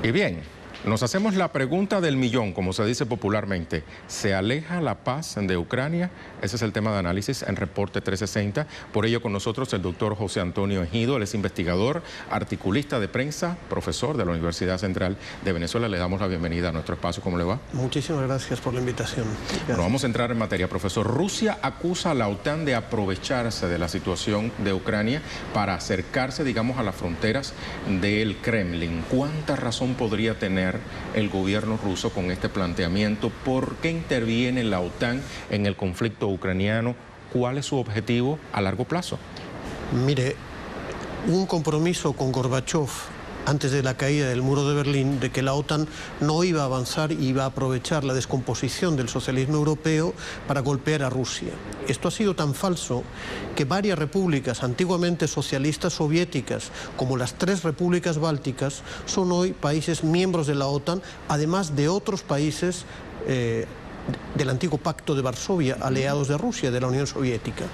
Y bien, nos hacemos la pregunta del millón, como se dice popularmente. ¿Se aleja la paz de Ucrania? Ese es el tema de análisis en Reporte 360. Por ello con nosotros el doctor José Antonio Ejido. Él es investigador, articulista de prensa, profesor de la Universidad Central de Venezuela. Le damos la bienvenida a nuestro espacio. ¿Cómo le va? Muchísimas gracias por la invitación. Gracias. Bueno, vamos a entrar en materia, profesor. Rusia acusa a la OTAN de aprovecharse de la situación de Ucrania para acercarse, digamos, a las fronteras del Kremlin. ¿Cuánta razón podría tener el gobierno ruso con este planteamiento? ¿Por qué interviene la OTAN en el conflicto ucraniano? ¿Cuál es su objetivo a largo plazo? Mire, un compromiso con Gorbachov antes de la caída del muro de Berlín, de que la OTAN no iba a avanzar y iba a aprovechar la descomposición del socialismo europeo para golpear a Rusia. Esto ha sido tan falso que varias repúblicas antiguamente socialistas soviéticas, como las 3 repúblicas bálticas, son hoy países miembros de la OTAN, además de otros países del antiguo Pacto de Varsovia, aliados de Rusia, de la Unión Soviética.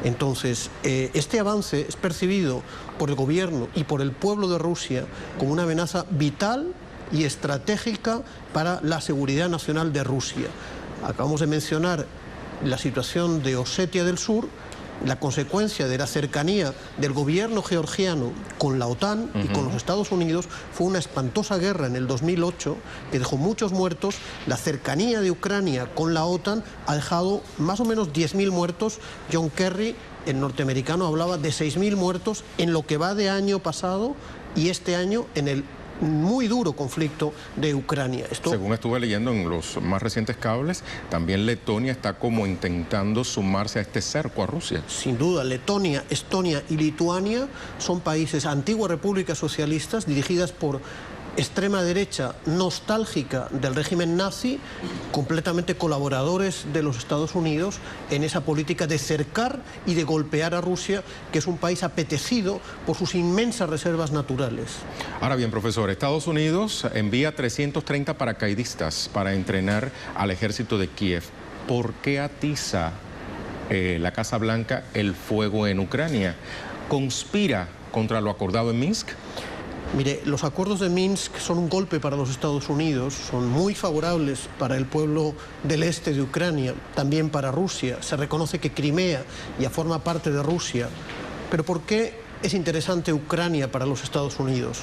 Entonces, este avance es percibido por el gobierno y por el pueblo de Rusia como una amenaza vital y estratégica para la seguridad nacional de Rusia. Acabamos de mencionar la situación de Osetia del Sur. La consecuencia de la cercanía del gobierno georgiano con la OTAN y con los Estados Unidos fue una espantosa guerra en el 2008 que dejó muchos muertos. La cercanía de Ucrania con la OTAN ha dejado más o menos 10.000 muertos. John Kerry, el norteamericano, hablaba de 6.000 muertos en lo que va de año pasado y este año en el muy duro conflicto de Ucrania. Según estuve leyendo en los más recientes cables, también Letonia está como intentando sumarse a este cerco a Rusia. Sin duda, Letonia, Estonia y Lituania son países, antiguas repúblicas socialistas dirigidas por extrema derecha nostálgica del régimen nazi, completamente colaboradores de los Estados Unidos en esa política de cercar y de golpear a Rusia, que es un país apetecido por sus inmensas reservas naturales. Ahora bien, profesor, Estados Unidos envía 330 paracaidistas para entrenar al ejército de Kiev. ¿Por qué atiza la Casa Blanca el fuego en Ucrania? ¿Conspira contra lo acordado en Minsk? Mire, los acuerdos de Minsk son un golpe para los Estados Unidos, son muy favorables para el pueblo del este de Ucrania, también para Rusia. Se reconoce que Crimea ya forma parte de Rusia. Pero ¿por qué es interesante Ucrania para los Estados Unidos?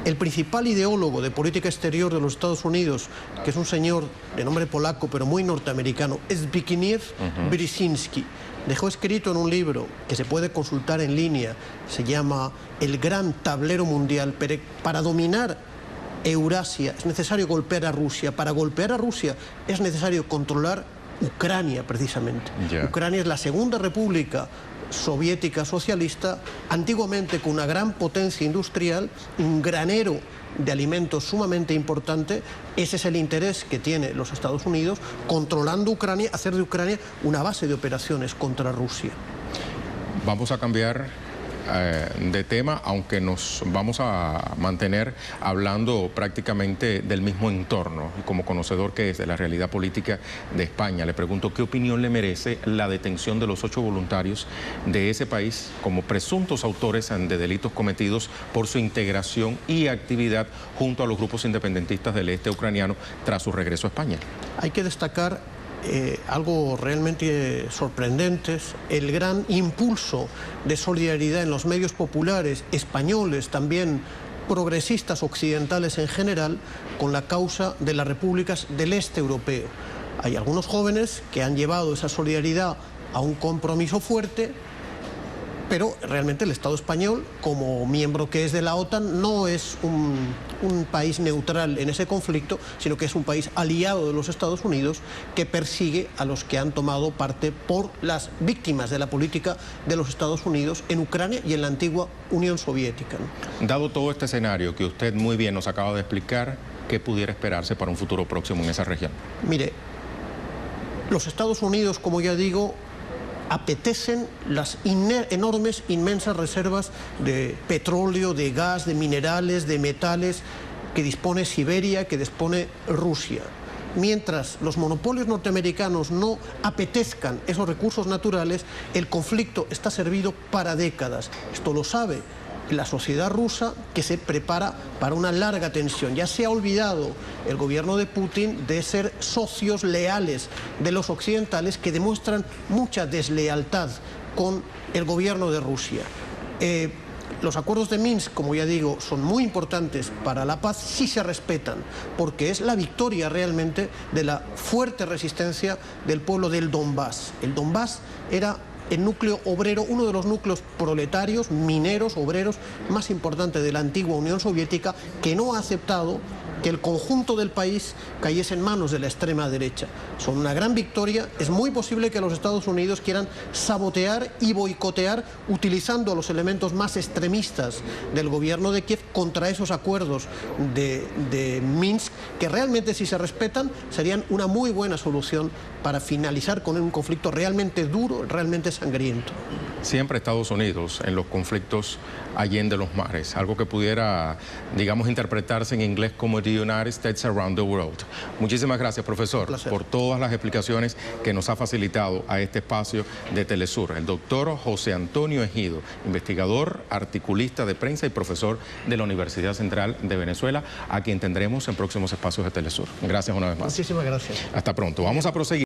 El principal ideólogo de política exterior de los Estados Unidos, que es un señor de nombre polaco pero muy norteamericano, es Zbigniew Brzezinski. Dejó escrito en un libro que se puede consultar en línea, se llama El Gran Tablero Mundial. Para dominar Eurasia es necesario golpear a Rusia. Para golpear a Rusia es necesario controlar Ucrania, precisamente. Ucrania es la segunda república soviética socialista, antiguamente con una gran potencia industrial, un granero de alimentos sumamente importante. Ese es el interés que tiene los Estados Unidos, controlando Ucrania, hacer de Ucrania una base de operaciones contra Rusia. Vamos a cambiar de tema, aunque nos vamos a mantener hablando prácticamente del mismo entorno. Y como conocedor que es de la realidad política de España, le pregunto qué opinión le merece la detención de los 8 voluntarios de ese país como presuntos autores de delitos cometidos por su integración y actividad junto a los grupos independentistas del este ucraniano tras su regreso a España. Hay que destacar algo realmente sorprendente, el gran impulso de solidaridad en los medios populares españoles, también progresistas occidentales en general, con la causa de las repúblicas del este europeo. Hay algunos jóvenes que han llevado esa solidaridad a un compromiso fuerte, pero realmente el Estado español, como miembro que es de la OTAN, no es un país neutral en ese conflicto, sino que es un país aliado de los Estados Unidos que persigue a los que han tomado parte por las víctimas de la política de los Estados Unidos en Ucrania y en la antigua Unión Soviética. Dado todo este escenario que usted muy bien nos acaba de explicar, ¿qué pudiera esperarse para un futuro próximo en esa región? Mire, los Estados Unidos, como ya digo, apetecen las enormes, inmensas reservas de petróleo, de gas, de minerales, de metales que dispone Siberia, que dispone Rusia. Mientras los monopolios norteamericanos no apetezcan esos recursos naturales, el conflicto está servido para décadas. Esto lo sabe la sociedad rusa que se prepara para una larga tensión. Ya se ha olvidado el gobierno de Putin de ser socios leales de los occidentales que demuestran mucha deslealtad con el gobierno de Rusia. Los acuerdos de Minsk, como ya digo, son muy importantes para la paz si se respetan, porque es la victoria realmente de la fuerte resistencia del pueblo del Donbass. El Donbass era el núcleo obrero, uno de los núcleos proletarios, mineros, obreros más importantes de la antigua Unión Soviética, que no ha aceptado que el conjunto del país cayese en manos de la extrema derecha. Son una gran victoria. Es muy posible que los Estados Unidos quieran sabotear y boicotear utilizando los elementos más extremistas del gobierno de Kiev contra esos acuerdos de Minsk, que realmente, si se respetan, serían una muy buena solución para finalizar con un conflicto realmente duro, realmente sangriento. Siempre Estados Unidos en los conflictos allende los mares, algo que pudiera, digamos, interpretarse en inglés como The United States Around the World. Muchísimas gracias, profesor, por todas las explicaciones que nos ha facilitado a este espacio de Telesur. El doctor José Antonio Ejido, investigador, articulista de prensa y profesor de la Universidad Central de Venezuela, a quien tendremos en próximos espacios de Telesur. Gracias una vez más. Muchísimas gracias. Hasta pronto. Vamos a proseguir.